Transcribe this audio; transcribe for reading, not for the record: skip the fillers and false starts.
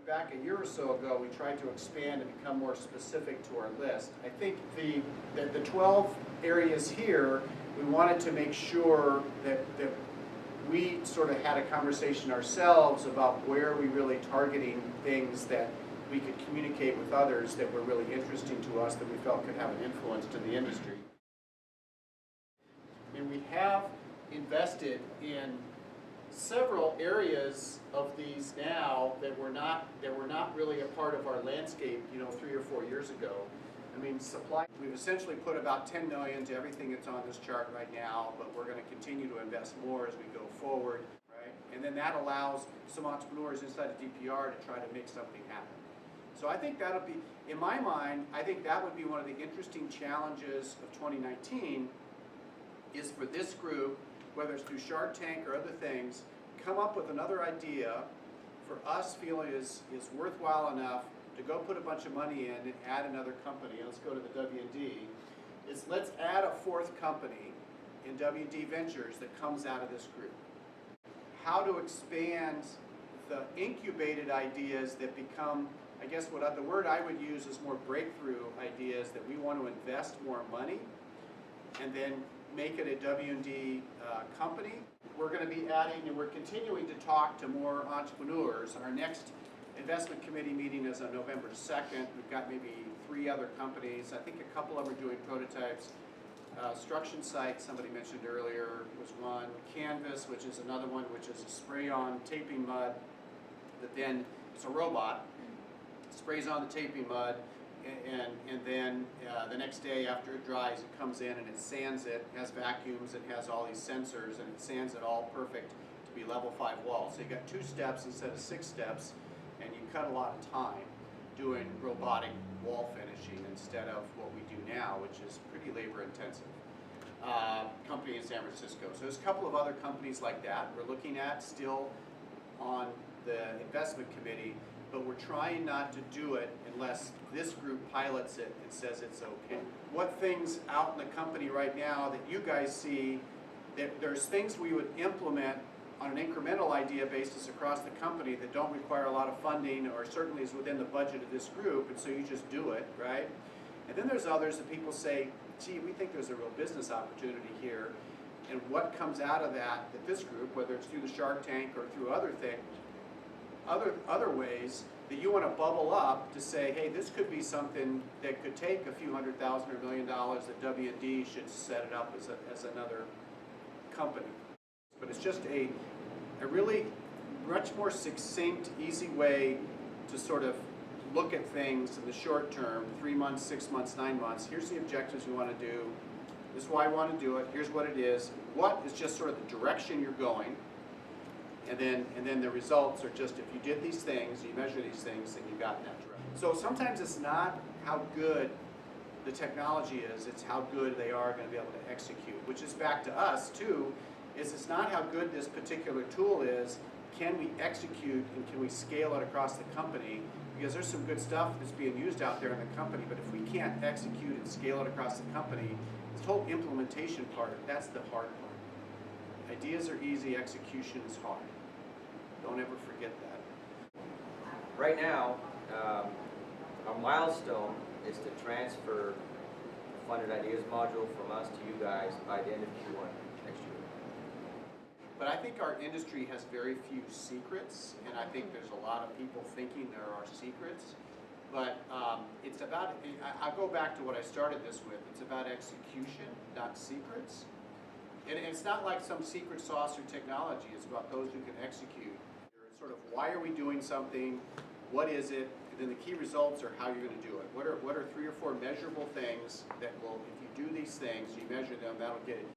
back a year or so ago, we tried to expand and become more specific to our list. I think the 12 areas here, we wanted to make sure that we sort of had a conversation ourselves about where we really targeting things that we could communicate with others that were really interesting to us, that we felt could have an influence to the industry. And we have invested in several areas of these now that were not really a part of our landscape, 3 or 4 years ago. I mean, supply, we've essentially put about $10 million to everything that's on this chart right now, but we're going to continue to invest more as we go forward, right? And then that allows some entrepreneurs inside of DPR to try to make something happen. So I think that'll be, in my mind, I think that would be one of the interesting challenges of 2019, is for this group, whether it's through Shark Tank or other things, come up with another idea for us feeling is worthwhile enough to go put a bunch of money in and add another company. Let's go to the W&D. Let's add a fourth company in W&D Ventures that comes out of this group. How to expand the incubated ideas that become, I guess the word I would use is more breakthrough ideas that we want to invest more money and then make it a W&D company. We're going to be adding, and we're continuing to talk to more entrepreneurs. Our next investment committee meeting is on November 2nd. We've got maybe 3 other companies. I think a couple of them are doing prototypes. Struction Site, somebody mentioned earlier, was one. Canvas, which is another one, which is a spray-on taping mud that then, it's a robot, sprays on the taping mud, and then the next day after it dries, it comes in and it sands it, has vacuums, it has all these sensors, and it sands it all perfect to be level 5 walls. So you got 2 steps instead of 6 steps, and you cut a lot of time doing robotic wall finishing instead of what we do now, which is pretty labor intensive. Company in San Francisco. So there's a couple of other companies like that we're looking at still on the investment committee, but we're trying not to do it unless this group pilots it and says it's okay. What things out in the company right now that you guys see, that there's things we would implement on an incremental idea basis across the company that don't require a lot of funding or certainly is within the budget of this group, and so you just do it, right? And then there's others that people say, gee, we think there's a real business opportunity here, and what comes out of that this group, whether it's through the Shark Tank or through other things, other ways that you want to bubble up to say, hey, this could be something that could take a few $100,000 or $1 million that W&D should set it up as another company. But it's just a really much more succinct, easy way to sort of look at things in the short term, 3 months, 6 months, 9 months. Here's the objectives you want to do. This is why I want to do it. Here's what it is. What is just sort of the direction you're going. And then the results are just, if you did these things, you measure these things, then you got in that direction. So sometimes it's not how good the technology is, it's how good they are going to be able to execute, which is back to us too, is it's not how good this particular tool is, can we execute and can we scale it across the company? Because there's some good stuff that's being used out there in the company, but if we can't execute and scale it across the company, this whole implementation part, that's the hard part. Ideas are easy, execution is hard. Don't ever forget that. Right now, our milestone is to transfer the Funded Ideas module from us to you guys by the end of Q1 next year. But I think our industry has very few secrets, and I think there's a lot of people thinking there are secrets. But it's about, I'll go back to what I started this with, it's about execution, not secrets. And it's not like some secret sauce or technology, it's about those who can execute. It's sort of, why are we doing something, what is it, and then the key results are how you're going to do it. What are 3 or 4 measurable things that will, if you do these things, you measure them, that'll get it.